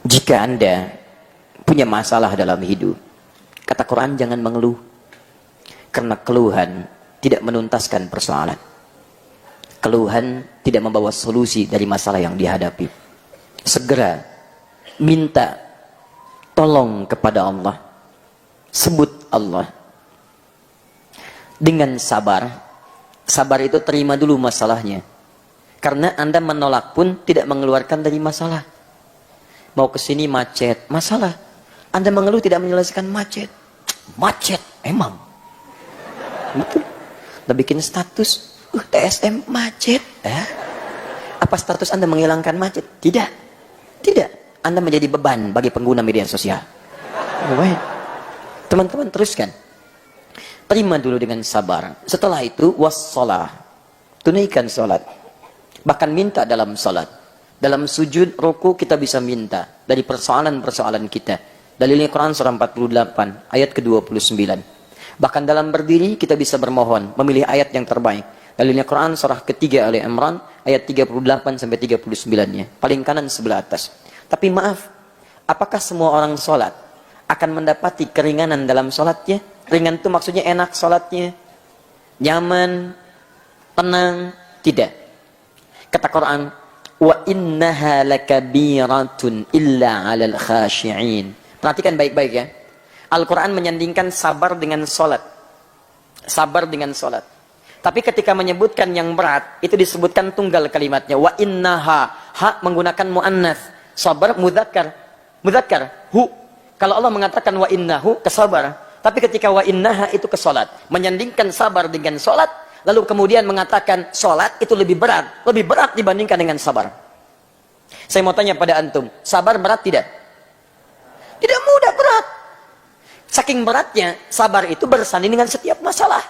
Jika Anda punya masalah dalam hidup, kata Quran jangan mengeluh. Karena keluhan tidak menuntaskan persoalan. Keluhan tidak membawa solusi dari masalah yang dihadapi. Segera minta tolong kepada Allah. Sebut Allah. Dengan sabar. Sabar itu terima dulu masalahnya. Karena Anda menolak pun tidak mengeluarkan dari masalah. Mau ke sini macet, masalah. Anda mengeluh tidak menyelesaikan macet. Macet, emang. Betul. Anda bikin status, TSM macet. Apa status Anda menghilangkan macet? Tidak. Tidak. Anda menjadi beban bagi pengguna media sosial. Baik. Teman-teman teruskan. Terima dulu dengan sabar. Setelah itu, wassalah. Tunaikan salat. Bahkan minta dalam salat. Dalam sujud, ruku kita bisa minta dari persoalan-persoalan kita. Dalilnya Quran surah 48 ayat ke-29. Bahkan dalam berdiri kita bisa bermohon, memilih ayat yang terbaik. Dalilnya Quran surah ketiga Ali Imran ayat 38 sampai 39-nya. Paling kanan sebelah atas. Tapi maaf, apakah semua orang sholat akan mendapati keringanan dalam sholatnya? Ringan itu maksudnya enak sholatnya, nyaman, tenang? Tidak. Kata Quran, wa innaha lakabiratun illa 'alal khashi'in. Perhatikan baik-baik ya. Al-Quran menyandingkan sabar dengan sholat. Sabar dengan sholat. Tapi ketika menyebutkan yang berat, itu disebutkan tunggal kalimatnya. Wa innaha, ha menggunakan mu'annas. Sabar mudzakkar. Mudzakkar, hu. Kalau Allah mengatakan wa innahu, kesabar. Tapi ketika wa innaha itu ke sholat. Menyandingkan sabar dengan sholat. Lalu kemudian mengatakan sholat itu lebih berat dibandingkan dengan sabar. Saya mau tanya pada antum, sabar berat tidak? Tidak mudah, berat. Saking beratnya, sabar itu bersanding dengan setiap masalah.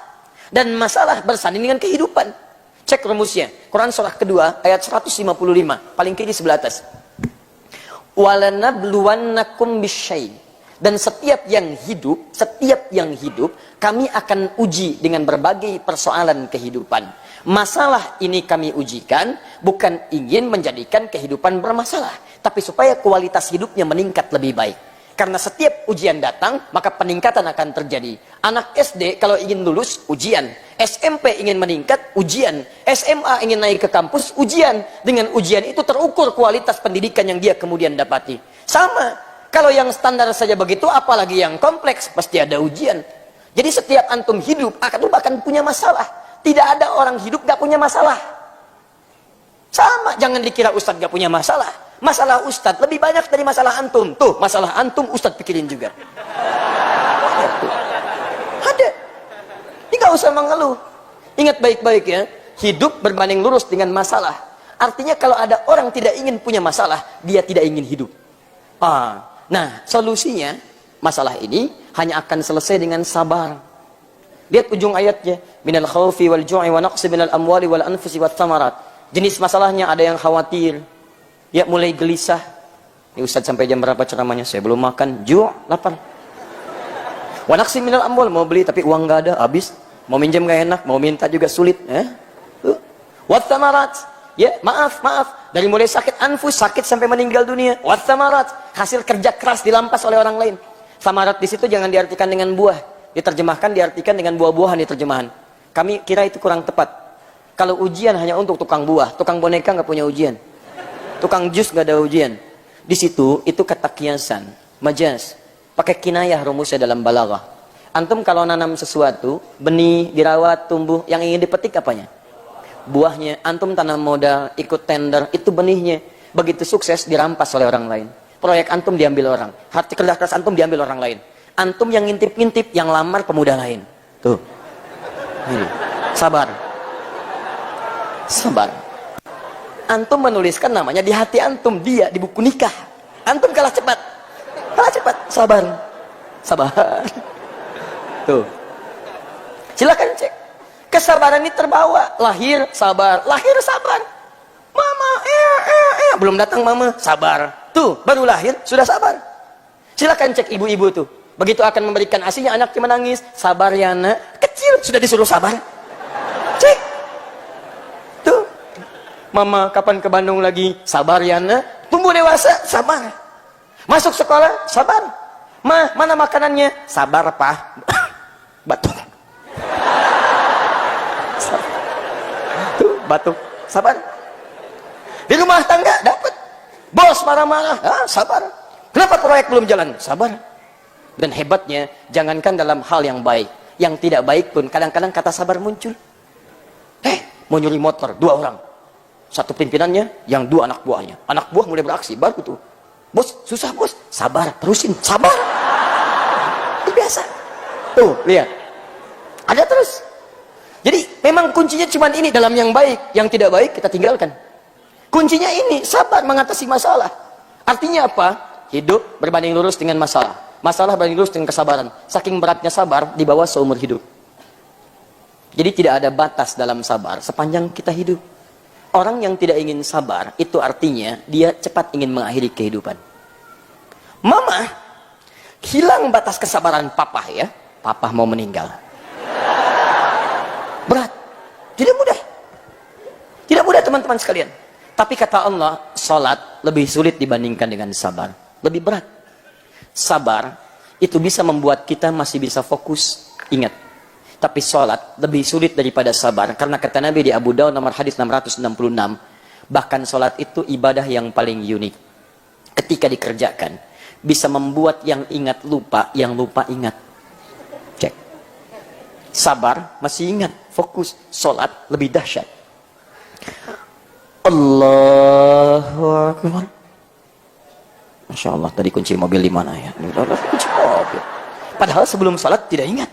Dan masalah bersanding dengan kehidupan. Cek rumusnya, Quran surah kedua ayat 155, paling kiri sebelah atas. Walanabluwannakum bisyai. Dan setiap yang hidup, kami akan uji dengan berbagai persoalan kehidupan. Masalah ini kami ujikan, bukan ingin menjadikan kehidupan bermasalah, tapi supaya kualitas hidupnya meningkat lebih baik. Karena setiap ujian datang, maka peningkatan akan terjadi. Anak SD kalau ingin lulus, ujian. SMP ingin meningkat, ujian. SMA ingin naik ke kampus, ujian. Dengan ujian itu terukur kualitas pendidikan yang dia kemudian dapati. Sama. Kalau yang standar saja begitu, apalagi yang kompleks, pasti ada ujian. Jadi setiap antum hidup, akan punya masalah. Tidak ada orang hidup gak punya masalah. Sama, jangan dikira ustadz gak punya masalah. Masalah ustadz lebih banyak dari masalah antum. Tuh, masalah antum ustadz pikirin juga. Ada. Ini gak usah mengeluh. Ingat baik-baik ya, hidup berbanding lurus dengan masalah. Artinya kalau ada orang tidak ingin punya masalah, dia tidak ingin hidup. Nah, solusinya masalah ini hanya akan selesai dengan sabar. Lihat ujung ayatnya, minal khaufi wal ju'i wa naqsi minal amwali wal anfusi wat thamarat. Jenis masalahnya ada yang khawatir, ya mulai gelisah. Ini Ustaz sampai jam berapa ceramahnya? Saya belum makan, ju', lapar. Wa naqsi minal amwal, mau beli tapi uang enggak ada, habis. Mau minjem enggak enak, mau minta juga sulit, Wat thamarat. Ya, maaf. Dari mulai sakit anfus, sakit sampai meninggal dunia. Wat thamarat, hasil kerja keras dilampas oleh orang lain. Thamarat di situ jangan diartikan dengan buah. Diterjemahkan diartikan dengan buah-buahan di terjemahan. Kami kira itu kurang tepat. Kalau ujian hanya untuk tukang buah, tukang boneka nggak punya ujian. Tukang jus nggak ada ujian. Di situ itu kata kiasan, majaz. Pakai kinayah rumusnya dalam balaghah. Antum kalau nanam sesuatu, benih dirawat, tumbuh, yang ingin dipetik apanya? Buahnya. Antum tanam modal, ikut tender, itu benihnya. Begitu sukses dirampas oleh orang lain. Proyek antum diambil orang, hati kerja keras antum diambil orang lain. Antum yang ngintip-ngintip, yang lamar pemuda lain. Tuh. Ini. Sabar. Antum menuliskan namanya di hati antum, dia di buku nikah. Antum kalah cepat. Sabar. sabar. Tuh. Silakan cek. Kesabaran ini terbawa. Lahir, sabar. Lahir, sabar. Mama, belum datang mama, sabar. Tuh, baru lahir, sudah sabar. Silakan cek ibu-ibu tuh. Begitu akan memberikan asinya, anaknya menangis. Sabar ya nak. Kecil, sudah disuruh sabar. Cek. Tuh. Mama, kapan ke Bandung lagi? Sabar ya nak. Tumbuh dewasa, sabar. Masuk sekolah, sabar. Ma, mana makanannya? Sabar, Pak. Batuk. Tuh, batuk. Sabar. Di rumah tangga, dapat. Bos marah-marah. Sabar. Kenapa proyek belum jalan? Sabar. Dan hebatnya, jangankan dalam hal yang baik. Yang tidak baik pun, kadang-kadang kata sabar muncul. Mau nyuri motor, 2 orang. Satu pimpinannya, yang 2 anak buahnya. Anak buah mulai beraksi, baru tuh. Bos, susah bos. Sabar, terusin. Sabar. Itu biasa. Tuh, lihat. Ada terus. Jadi, memang kuncinya cuma ini dalam yang baik. Yang tidak baik, kita tinggalkan. Kuncinya ini, sabar mengatasi masalah. Artinya apa? Hidup berbanding lurus dengan masalah. Masalah berbanding lurus dengan kesabaran. Saking beratnya sabar, dibawa seumur hidup. Jadi, tidak ada batas dalam sabar sepanjang kita hidup. Orang yang tidak ingin sabar, itu artinya dia cepat ingin mengakhiri kehidupan. Mama, hilang batas kesabaran papa ya. Papa mau meninggal. Berat. Tidak mudah. Tidak mudah teman-teman sekalian. Tapi kata Allah, salat lebih sulit dibandingkan dengan sabar. Lebih berat. Sabar, itu bisa membuat kita masih bisa fokus. Ingat. Tapi sholat lebih sulit daripada sabar. Karena kata Nabi di Abu Daud nomor hadis 666. Bahkan sholat itu ibadah yang paling unik. Ketika dikerjakan. Bisa membuat yang ingat lupa. Yang lupa ingat. Cek. Sabar masih ingat. Fokus. Sholat lebih dahsyat. Allahu Akbar. Masya Allah. Tadi kunci mobil di mana ya? Kunci mobil. Padahal sebelum sholat tidak ingat.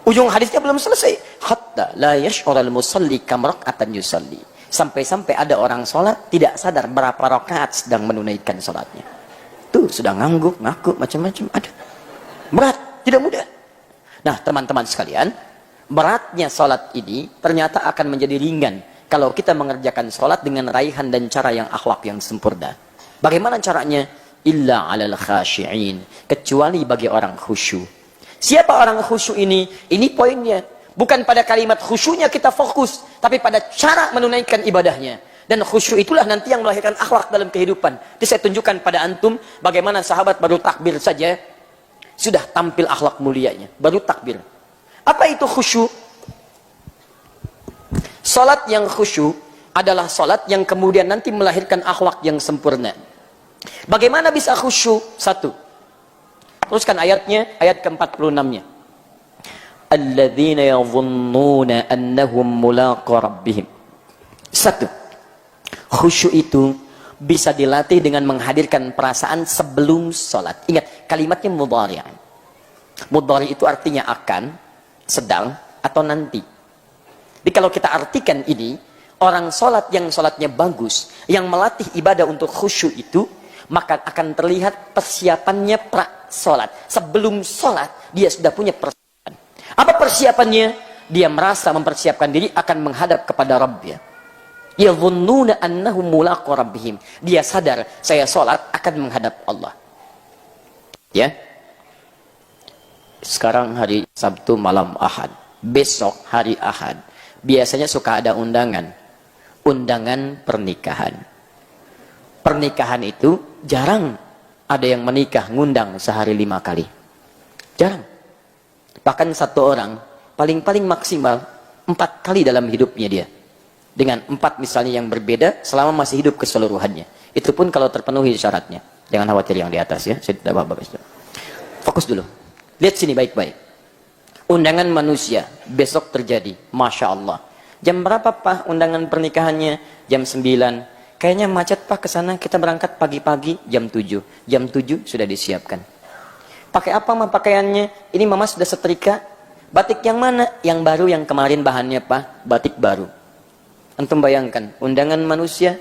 Ujung hadisnya belum selesai. Hatta la yash'ural musalli kam rak'atan yusalli. Sampai-sampai ada orang sholat tidak sadar berapa rakaat sedang menunaikan sholatnya. Tuh sudah ngangguk, ngaku, macam-macam ada. Berat, tidak mudah. Nah teman-teman sekalian, beratnya sholat ini ternyata akan menjadi ringan kalau kita mengerjakan sholat dengan raihan dan cara yang akhlak yang sempurna. Bagaimana caranya? Illa 'alal khashi'in. Kecuali bagi orang khusyuk. Siapa orang khusyuk ini? Ini poinnya. Bukan pada kalimat khusyuknya kita fokus, tapi pada cara menunaikan ibadahnya. Dan khusyuk itulah nanti yang melahirkan akhlak dalam kehidupan. Jadi saya tunjukkan pada antum bagaimana sahabat baru takbir saja sudah tampil akhlak mulianya. Baru takbir. Apa itu khusyuk? Salat yang khusyuk adalah salat yang kemudian nanti melahirkan akhlak yang sempurna. Bagaimana bisa khusyuk? 1. Teruskan ayatnya, ayat ke-46-nya. Alladzina yadhunnuna annahum mulaqu rabbihim. 1. Khusyuk itu bisa dilatih dengan menghadirkan perasaan sebelum sholat. Ingat, kalimatnya mudhari'. Mudhari' itu artinya akan, sedang, atau nanti. Jadi kalau kita artikan ini, orang sholat yang sholatnya bagus, yang melatih ibadah untuk khusyuk itu, maka akan terlihat persiapannya sholat. Sebelum sholat, dia sudah punya persiapan. Apa persiapannya? Dia merasa mempersiapkan diri akan menghadap kepada Rabbnya. Yadhunnuna annahum mulaqu rabbihim. Dia sadar, saya sholat akan menghadap Allah. Ya. Sekarang hari Sabtu malam Ahad. Besok hari Ahad. Biasanya suka ada undangan. Undangan pernikahan. Pernikahan itu jarang ada yang menikah ngundang sehari 5 kali. Jarang. Bahkan satu orang paling-paling maksimal 4 kali dalam hidupnya dia. Dengan 4 misalnya yang berbeda selama masih hidup keseluruhannya. Itu pun kalau terpenuhi syaratnya. Jangan khawatir yang di atas ya. Saya tidak apa-apa. Fokus dulu. Lihat sini baik-baik. Undangan manusia besok terjadi. Masya Allah. Jam berapa Pak undangan pernikahannya? Jam 9. Kayaknya macet Pak ke sana, kita berangkat pagi-pagi jam 7. Jam 7 sudah disiapkan. Pakai apa mah pakaiannya? Ini mama sudah setrika. Batik yang mana? Yang baru, yang kemarin bahannya Pak. Batik baru. Antum bayangkan, undangan manusia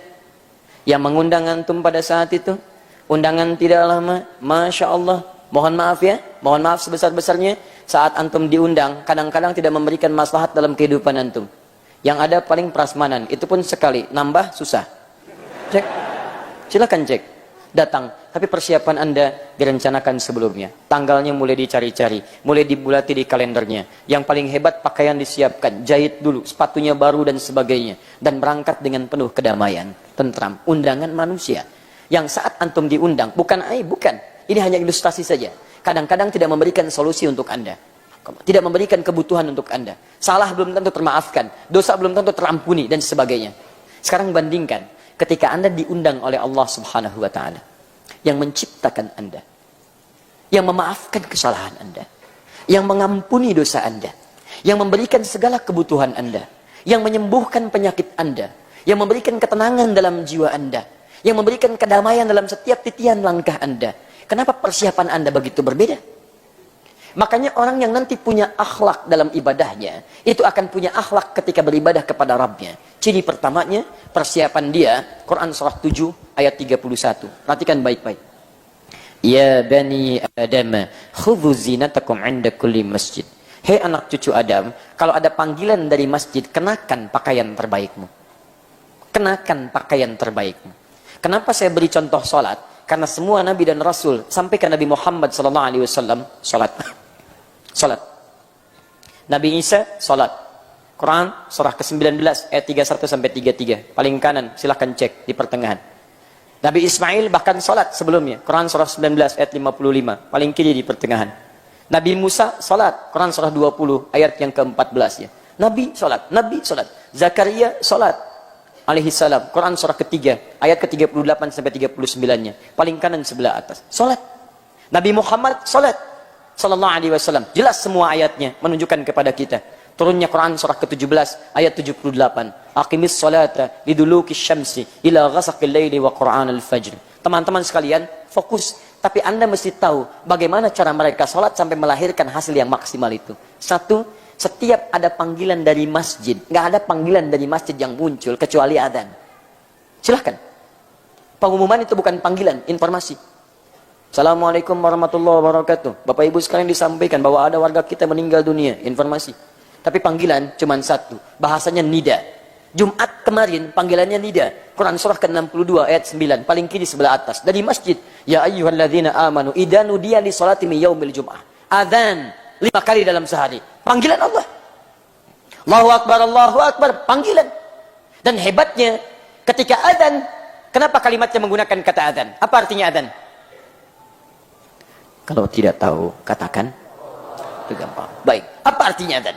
yang mengundang antum pada saat itu. Undangan tidak lama. Masya Allah. Mohon maaf ya. Mohon maaf sebesar-besarnya, saat antum diundang, kadang-kadang tidak memberikan maslahat dalam kehidupan antum. Yang ada paling prasmanan, itu pun sekali, nambah susah. Cek, silakan cek, datang. Tapi persiapan Anda direncanakan sebelumnya. Tanggalnya mulai dicari-cari, mulai dibulati di kalendernya. Yang paling hebat pakaian disiapkan, jahit dulu, sepatunya baru dan sebagainya. Dan berangkat dengan penuh kedamaian, tentram, undangan manusia. Yang saat antum diundang, bukan aib, bukan. Ini hanya ilustrasi saja. Kadang-kadang tidak memberikan solusi untuk Anda. Tidak memberikan kebutuhan untuk Anda. Salah belum tentu termaafkan, dosa belum tentu terampuni, dan sebagainya. Sekarang bandingkan, ketika Anda diundang oleh Allah Subhanahu wa Ta'ala, yang menciptakan Anda, yang memaafkan kesalahan Anda, yang mengampuni dosa Anda, yang memberikan segala kebutuhan Anda, yang menyembuhkan penyakit Anda, yang memberikan ketenangan dalam jiwa Anda, yang memberikan kedamaian dalam setiap titian langkah Anda. Kenapa persiapan Anda begitu berbeda? Makanya orang yang nanti punya akhlak dalam ibadahnya, itu akan punya akhlak ketika beribadah kepada Rabbnya. Ciri pertamanya, persiapan dia, Quran surah 7 ayat 31. Perhatikan baik-baik. Ya bani Adam, khudhu zinatakum 'inda kulli masjid. Hei anak cucu Adam, kalau ada panggilan dari masjid, kenakan pakaian terbaikmu. Kenakan pakaian terbaikmu. Kenapa saya beri contoh salat? Karena semua nabi dan rasul sampai ke Nabi Muhammad sallallahu alaihi wasallam salat. Salat. Nabi Isa salat. Quran surah ke-19 ayat 31 sampai 33. Paling kanan silahkan cek di pertengahan. Nabi Ismail bahkan salat sebelumnya. Quran surah 19 ayat 55. Paling kiri di pertengahan. Nabi Musa salat. Quran surah 20 ayat yang ke-14 ya. Nabi salat, Nabi salat. Zakaria salat alaihi salam. Quran surah ketiga ayat ke-38 sampai 39-nya. Paling kanan sebelah atas. Salat. Nabi Muhammad salat sallallahu alaihi wasallam. Jelas semua ayatnya menunjukkan kepada kita. Turunnya Quran surah ke-17 ayat 78. Aqimis salata liduluki syamsi ila ghasaqil laili wa Qur'anal fajr. Teman-teman sekalian, fokus. Tapi Anda mesti tahu bagaimana cara mereka salat sampai melahirkan hasil yang maksimal itu. Satu, setiap ada panggilan dari masjid, nggak ada panggilan dari masjid yang muncul kecuali adzan. Silahkan. Pengumuman itu bukan panggilan, informasi. Assalamualaikum warahmatullahi wabarakatuh. Bapak Ibu sekalian disampaikan bahwa ada warga kita meninggal dunia, informasi. Tapi panggilan cuma satu, bahasanya nida. Jumat kemarin panggilannya nida. Quran surah ke-62 ayat 9, paling kiri sebelah atas. Dari masjid, ya ayyuhalladzina amanu idza nudiya li sholati min yaumil jum'ah. Adzan 5 kali dalam sehari. Panggilan Allah. Allahu Akbar, panggilan. Dan hebatnya, ketika adzan, kenapa kalimatnya menggunakan kata adzan? Apa artinya adzan? Kalau tidak tahu, katakan. Itu gampang. Baik, apa artinya adzan?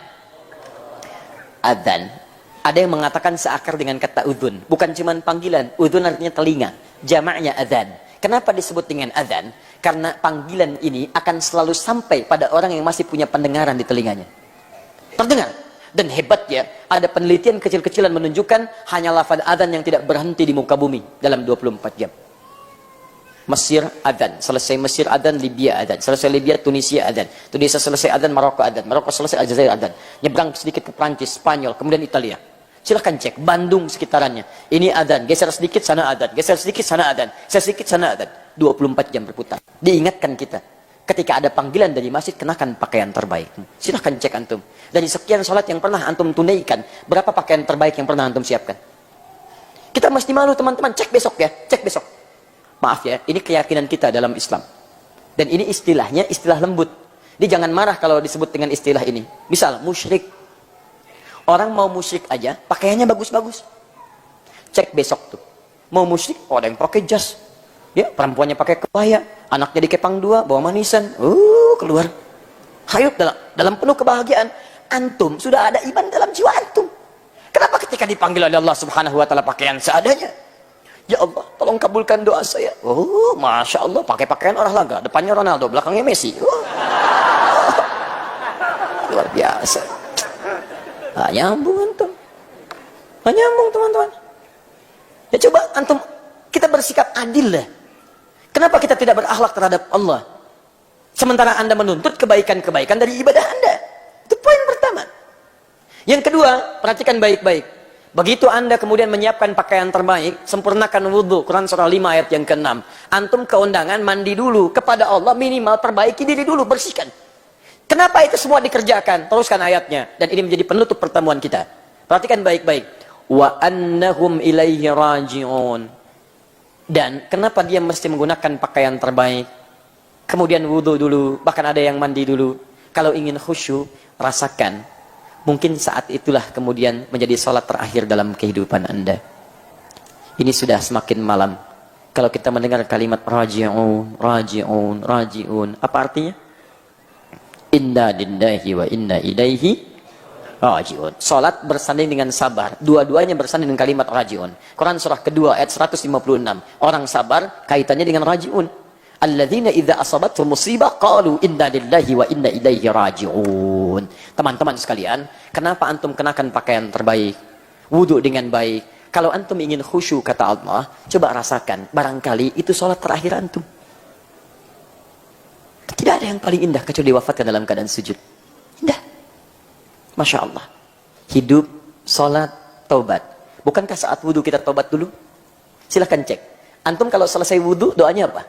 Adzan, ada yang mengatakan seakar dengan kata udhun. Bukan cuma panggilan, udhun artinya telinga. Jamaknya adzan. Kenapa disebut dengan adzan? Karena panggilan ini akan selalu sampai pada orang yang masih punya pendengaran di telinganya. Terdengar. Dan hebatnya, ada penelitian kecil-kecilan menunjukkan hanya lafaz adzan yang tidak berhenti di muka bumi dalam 24 jam. Mesir adzan, selesai Mesir adzan, Libya adzan, selesai Libya Tunisia adzan, Tunisia selesai adzan, Maroko adzan, Maroko selesai Aljazair adzan, nyebrang sedikit ke Prancis, Spanyol, kemudian Italia. Silahkan cek Bandung sekitarannya. Ini adzan, geser sedikit sana adzan, geser sedikit sana adzan, geser sedikit sana adzan. 24 jam berputar. Diingatkan kita, ketika ada panggilan dari masjid, kenakan pakaian terbaik. Silahkan cek antum. Dari sekian sholat yang pernah antum tunaikan, berapa pakaian terbaik yang pernah antum siapkan? Kita mesti malu teman-teman, cek besok ya, cek besok. Maaf ya, ini keyakinan kita dalam Islam. Dan ini istilahnya istilah lembut. Jadi jangan marah kalau disebut dengan istilah ini. Misal, musyrik. Orang mau musyrik aja, pakaiannya bagus-bagus. Cek besok tuh. Mau musyrik, oh ada yang pakai jas. Ya, perempuannya pakai kebaya, anaknya dikepang 2, bawa manisan. Keluar. Hayut dalam penuh kebahagiaan. Antum sudah ada iman dalam jiwa antum. Kenapa ketika dipanggil oleh Allah Subhanahu wa Ta'ala pakaian seadanya? Ya Allah, tolong kabulkan doa saya. Masya Allah, pakai pakaian olahraga. Depannya Ronaldo, belakangnya Messi. Luar biasa. Nyambung antum. Nyambung teman-teman. Ya coba antum, kita bersikap adil lah. Kenapa kita tidak berakhlak terhadap Allah? Sementara Anda menuntut kebaikan-kebaikan dari ibadah Anda. Itu poin pertama. Yang kedua, perhatikan baik-baik. Begitu Anda kemudian menyiapkan pakaian terbaik, sempurnakan wudhu, Quran surah 5 ayat yang ke-6. Antum ke undangan, mandi dulu. Kepada Allah minimal perbaiki diri dulu, bersihkan. Kenapa itu semua dikerjakan? Teruskan ayatnya. Dan ini menjadi penutup pertemuan kita. Perhatikan baik-baik. Wa annahum ilaihi raji'un. Dan kenapa dia mesti menggunakan pakaian terbaik? Kemudian wudhu dulu, bahkan ada yang mandi dulu. Kalau ingin khusyuk, rasakan. Mungkin saat itulah kemudian menjadi sholat terakhir dalam kehidupan Anda. Ini sudah semakin malam. Kalau kita mendengar kalimat raji'un, raji'un, raji'un, apa artinya? Inna lillahi wa inna ilaihi raji'un. Sholat bersanding dengan sabar. Dua-duanya bersanding dengan kalimat raji'un. Quran surah kedua ayat 156. Orang sabar kaitannya dengan raji'un. Alladzina idza asabatuhum musibah qalu inna lillahi wa inna ilaihi raji'un. Teman-teman sekalian, kenapa antum kenakan pakaian terbaik? Wudu dengan baik. Kalau antum ingin khusyuk kata Allah, coba rasakan, barangkali itu sholat terakhir antum. Tidak ada yang paling indah kecuali diwafatkan dalam keadaan sujud. Indah. Masya Allah. Hidup, sholat, taubat. Bukankah saat wudu kita taubat dulu? Silahkan cek. Antum kalau selesai wudu, doanya apa?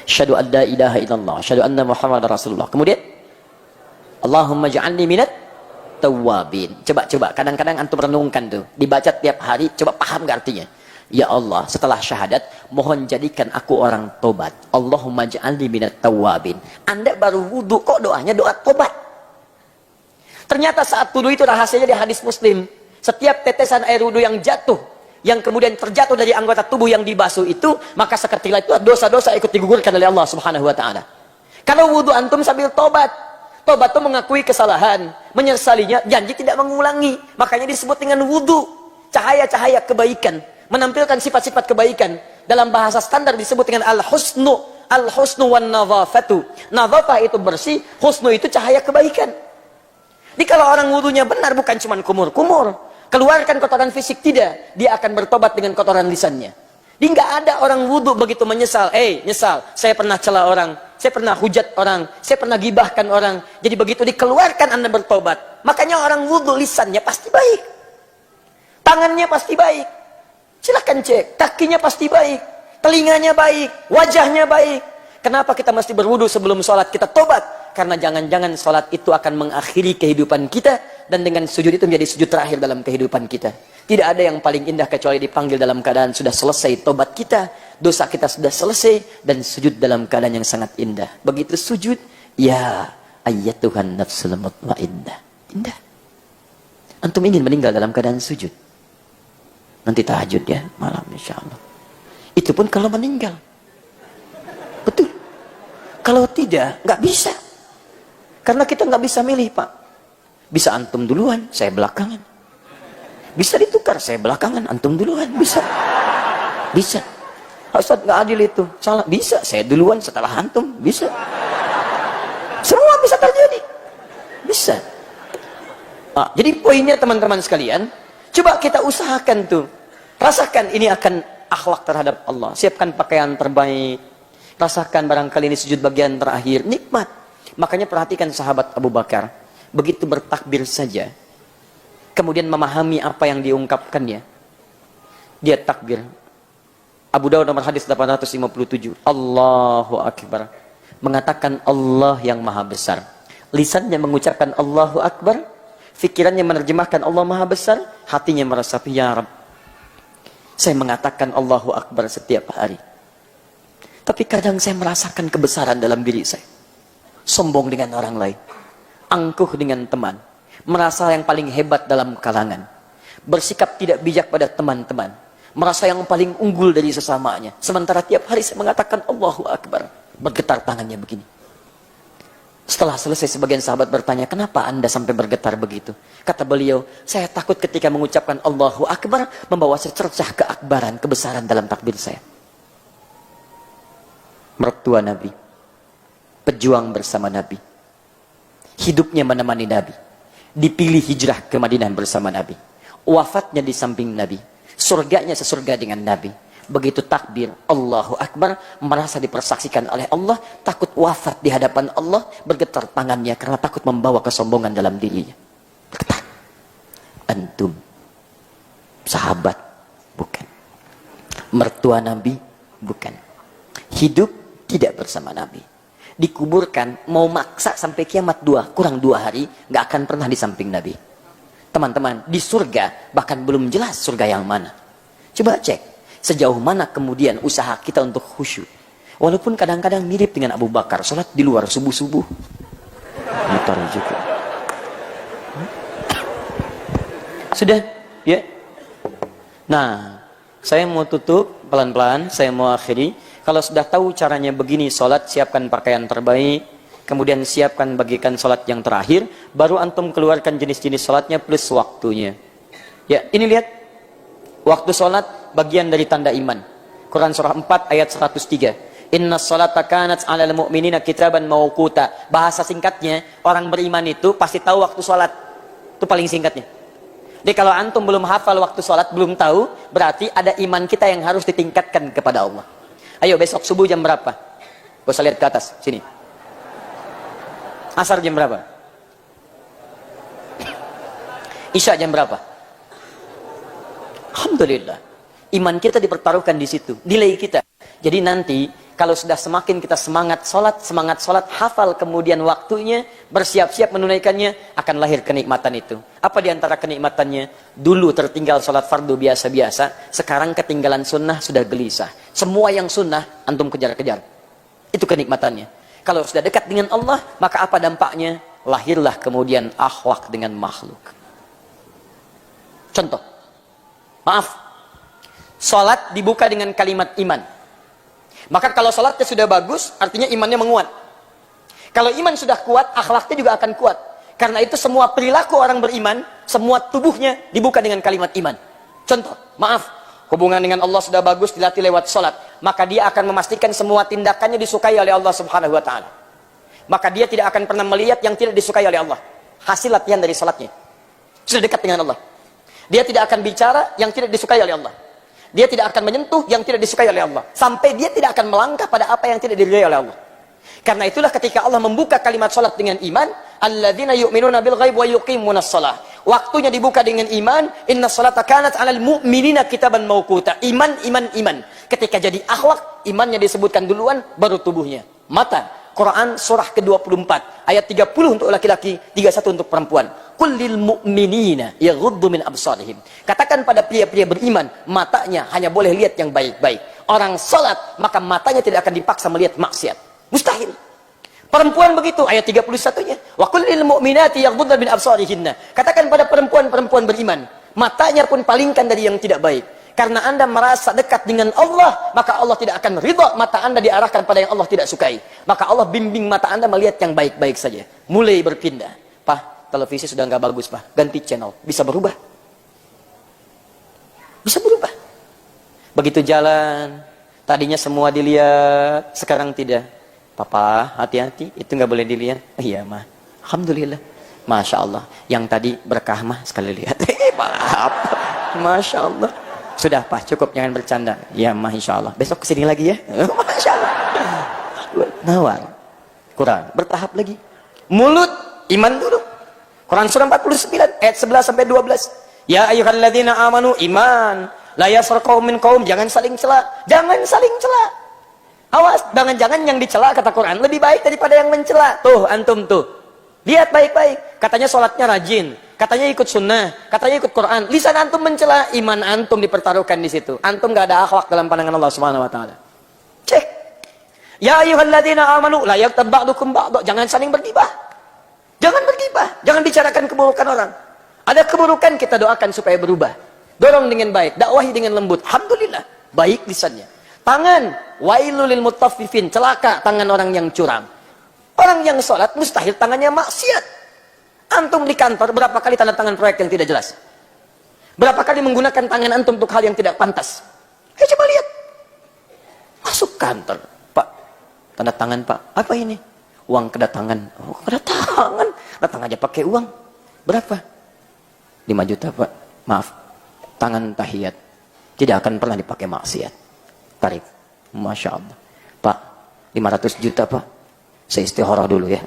Asyhadu an la ilaha illallah, asyhadu anna Muhammadar Rasulullah. Kemudian Allahumma ja'alni minat tawwabin. Coba kadang-kadang antum renungkan tuh, dibaca tiap hari, coba paham gak artinya? Ya Allah, setelah syahadat, mohon jadikan aku orang tobat. Allahumma ja'alni minat tawwabin. Anda baru wudu kok doanya doa tobat. Ternyata saat wudu itu rahasianya di hadis Muslim. Setiap tetesan air wudu yang jatuh, yang kemudian terjatuh dari anggota tubuh yang dibasuh itu, maka seketika itu dosa-dosa ikut digugurkan oleh Allah Subhanahu wa taala. Kalau wudu antum sambil tobat, tobat itu mengakui kesalahan, menyesalinya, janji tidak mengulangi. Makanya disebut dengan wudu, cahaya-cahaya kebaikan, menampilkan sifat-sifat kebaikan. Dalam bahasa standar disebut dengan al-husnu wan nadhafatu. Nadhafah itu bersih, husnu itu cahaya kebaikan. Jadi kalau orang wudunya benar, bukan cuma kumur-kumur, keluarkan kotoran fisik, tidak, dia akan bertobat dengan kotoran lisannya. Dia nggak ada orang wudhu begitu menyesal, nyesal, saya pernah cela orang, saya pernah hujat orang, saya pernah gibahkan orang. Jadi begitu dikeluarkan Anda bertobat. Makanya orang wudhu lisannya pasti baik, tangannya pasti baik, silahkan cek, kakinya pasti baik, telinganya baik, wajahnya baik. Kenapa kita mesti berwudhu sebelum sholat kita tobat? Karena jangan-jangan sholat itu akan mengakhiri kehidupan kita, dan dengan sujud itu menjadi sujud terakhir dalam kehidupan kita. Tidak ada yang paling indah kecuali dipanggil dalam keadaan sudah selesai tobat kita, dosa kita sudah selesai, dan sujud dalam keadaan yang sangat indah. Begitu sujud, ya ayyatuhan nafsul mutmainnah. Indah. Antum ingin meninggal dalam keadaan sujud. Nanti tahajud ya, malam insya Allah. Itu pun kalau meninggal. Betul. Kalau tidak, nggak bisa. Karena kita nggak bisa milih, Pak. Bisa antum duluan, saya belakangan. Bisa ditukar, saya belakangan, antum duluan. Bisa. Bisa. Ustaz, nggak adil itu. Salah. Bisa, saya duluan setelah antum. Bisa. Semua bisa terjadi. Bisa. Jadi poinnya teman-teman sekalian, coba kita usahakan tuh. Rasakan ini akan akhlak terhadap Allah. Siapkan pakaian terbaik. Rasakan barangkali ini sujud bagian terakhir. Nikmat. Makanya perhatikan sahabat Abu Bakar. Begitu bertakbir saja, kemudian memahami apa yang diungkapkannya, dia takbir. Abu Dawud nomor hadis 857. Allahu Akbar. Mengatakan Allah yang maha besar. Lisannya mengucapkan Allahu Akbar. Fikirannya menerjemahkan Allah maha besar. Hatinya merasa, ya Rabb, saya mengatakan Allahu Akbar setiap hari. Tapi kadang saya merasakan kebesaran dalam diri saya. Sombong dengan orang lain, angkuh dengan teman, merasa yang paling hebat dalam kalangan, bersikap tidak bijak pada teman-teman, merasa yang paling unggul dari sesamanya. Sementara tiap hari saya mengatakan Allahu Akbar, bergetar tangannya begini. Setelah selesai, sebagian sahabat bertanya, kenapa Anda sampai bergetar begitu? Kata beliau, saya takut ketika mengucapkan Allahu Akbar membawa secercah keakbaran, kebesaran dalam takbir saya. Mertua Nabi, pejuang bersama Nabi, hidupnya menemani Nabi, dipilih hijrah ke Madinah bersama Nabi, wafatnya di samping Nabi, surganya sesurga dengan Nabi. Begitu takbir Allahu Akbar, merasa dipersaksikan oleh Allah, takut wafat di hadapan Allah, bergetar tangannya karena takut membawa kesombongan dalam dirinya. Bergetar. antum. Sahabat, bukan. Mertua Nabi, bukan. Hidup tidak bersama Nabi. Dikuburkan, mau maksa sampai kiamat kurang 2 hari, gak akan pernah di samping Nabi. Teman-teman, di surga, bahkan belum jelas surga yang mana. Coba cek, sejauh mana kemudian usaha kita untuk khusyuk. Walaupun kadang-kadang mirip dengan Abu Bakar, sholat di luar subuh-subuh. Mutar juga. Sudah, ya. Nah, saya mau tutup pelan-pelan, saya mau akhiri. Kalau sudah tahu caranya begini sholat, siapkan pakaian terbaik, kemudian siapkan bagikan sholat yang terakhir, baru antum keluarkan jenis-jenis sholatnya plus waktunya. Ya, ini lihat. Waktu sholat, bagian dari tanda iman. Quran surah 4 ayat 103. Inna sholata kanat 'alal mu'minina kitaban mawquta. Bahasa singkatnya, orang beriman itu pasti tahu waktu sholat. Itu paling singkatnya. Jadi kalau antum belum hafal waktu sholat, belum tahu, berarti ada iman kita yang harus ditingkatkan kepada Allah. Ayo besok subuh jam berapa? Gak usah lihat ke atas, sini. Asar jam berapa? Isya jam berapa? Alhamdulillah. Iman kita dipertaruhkan di situ, nilai kita. Jadi nanti kalau sudah semakin kita semangat sholat, hafal kemudian waktunya, bersiap-siap menunaikannya, akan lahir kenikmatan itu. Apa diantara kenikmatannya? Dulu tertinggal sholat fardu biasa-biasa, sekarang ketinggalan sunnah sudah gelisah. Semua yang sunnah, antum kejar-kejar. Itu kenikmatannya. Kalau sudah dekat dengan Allah, maka apa dampaknya? Lahirlah kemudian akhlak dengan makhluk. Contoh. Maaf. Sholat dibuka dengan kalimat iman. Maka kalau sholatnya sudah bagus, artinya imannya menguat. Kalau iman sudah kuat, akhlaknya juga akan kuat. Karena itu semua perilaku orang beriman, semua tubuhnya dibuka dengan kalimat iman. Contoh, maaf, hubungan dengan Allah sudah bagus, dilatih lewat sholat. Maka dia akan memastikan semua tindakannya disukai oleh Allah subhanahu wa ta'ala. Maka dia tidak akan pernah melihat yang tidak disukai oleh Allah. Hasil latihan dari sholatnya. Sudah dekat dengan Allah. Dia tidak akan bicara yang tidak disukai oleh Allah. Dia tidak akan menyentuh yang tidak disukai oleh Allah. Sampai dia tidak akan melangkah pada apa yang tidak diridhai oleh Allah. Karena itulah ketika Allah membuka kalimat salat dengan iman, alladzina yu'minuna bil ghaib wa yuqimunas shalah. Waktunya dibuka dengan iman, inna sholata kanat 'alal mu'minina kitaban mawquta. Iman. Ketika jadi akhlak, imannya disebutkan duluan, baru tubuhnya. Mata. Quran surah ke-24 ayat 30 untuk laki-laki, 31 untuk perempuan. Qul lil mu'minina yaghuddu min absarihim. Katakan pada pria-pria beriman, matanya hanya boleh lihat yang baik-baik. Orang salat, maka matanya tidak akan dipaksa melihat maksiat. Mustahil. Perempuan begitu, ayat 31-nya. Wa qul lil mu'minati yaghuddna min absarihinna. Katakan pada perempuan-perempuan beriman, matanya pun palingkan dari yang tidak baik. Karena Anda merasa dekat dengan Allah, maka Allah tidak akan ridha mata Anda diarahkan pada yang Allah tidak sukai. Maka Allah bimbing mata Anda melihat yang baik-baik saja. Mulai berpindah. Pak, televisi sudah nggak bagus, Pak. Ganti channel. Bisa berubah. Bisa berubah. Begitu jalan, tadinya semua dilihat, sekarang tidak. Papa, hati-hati, itu nggak boleh dilihat. Iya, mah. Alhamdulillah. Masya Allah. Yang tadi berkah mah sekali lihat. Maaf. Masya Allah. Sudah Pak, cukup, jangan bercanda. Ya mah insya Allah. Besok kesini lagi ya. Masya Allah. Nawar. Quran. Bertahap lagi. Mulut, iman dulu. Quran surah 49 ayat 11 sampai 12. Ya ayyuhalladzina amanu iman. La yaskhar qaumin min qaum. Jangan saling cela. Jangan saling cela. Awas, jangan-jangan yang dicela kata Quran lebih baik daripada yang mencela. Tuh, antum tuh. Lihat baik-baik. Katanya sholatnya rajin. Katanya ikut sunnah, katanya ikut Quran. Lisan antum mencela, iman antum dipertaruhkan di situ. Antum gak ada akhlak dalam pandangan Allah Subhanahu wa taala. Cek. Ya ayyuhalladzina amanu la yaghtab ba'dukum ba'd. Jangan saling bergibah. Jangan bergibah, jangan bicarakan keburukan orang. Ada keburukan kita doakan supaya berubah. Dorong dengan baik, dakwahi dengan lembut. Alhamdulillah, baik lisannya. Tangan, wailul lil mutaffifin, celaka tangan orang yang curang. Orang yang sholat mustahil tangannya maksiat. Antum di kantor berapa kali tanda tangan proyek yang tidak jelas? Berapa kali menggunakan tangan antum untuk hal yang tidak pantas? Coba lihat. Masuk kantor, Pak. Tanda tangan Pak. Apa ini? Uang kedatangan. Oh, kedatangan. Datang aja pakai uang. Berapa? 5 juta Pak. Maaf. Tangan tahiyat. Tidak akan pernah dipakai maksiat. Tarik. Masya Allah. Pak, 500 juta Pak. Saya istikharah dulu ya.